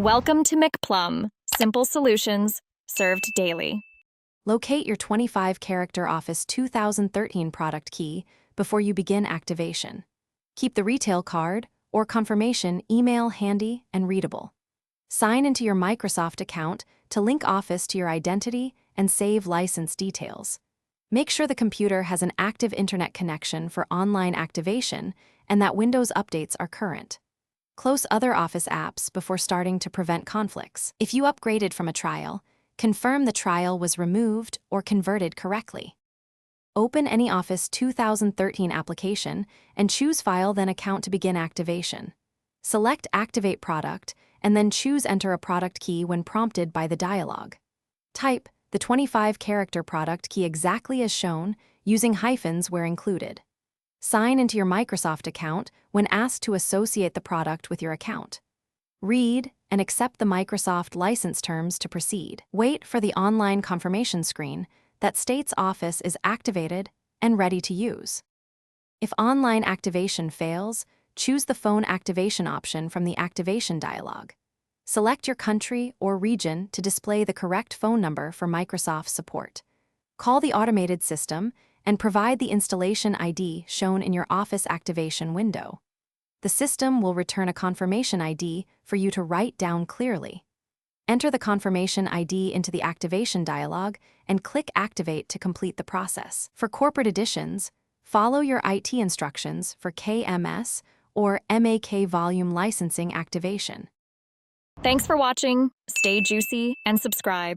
Welcome to McPlum, simple solutions served daily. Locate your 25-character Office 2013 product key before you begin activation. Keep the retail card or confirmation email handy and readable. Sign into your Microsoft account to link Office to your identity and save license details. Make sure the computer has an active internet connection for online activation and that Windows updates are current. Close other Office apps before starting to prevent conflicts. If you upgraded from a trial, confirm the trial was removed or converted correctly. Open any Office 2013 application and choose File then Account to begin activation. Select Activate Product and then choose Enter a product key when prompted by the dialog. Type the 25-character product key exactly as shown, using hyphens where included. Sign into your Microsoft account when asked to associate the product with your account. Read and accept the Microsoft license terms to proceed. Wait for the online confirmation screen that states Office is activated and ready to use. If online activation fails, choose the phone activation option from the activation dialog. Select your country or region to display the correct phone number for Microsoft support. Call the automated system and provide the installation ID shown in your Office activation window. The system will return a confirmation ID for you to write down clearly. Enter the confirmation ID into the activation dialog and click Activate to complete the process. For corporate editions, follow your IT instructions for KMS or MAK volume licensing activation. Thanks for watching. Stay juicy and subscribe.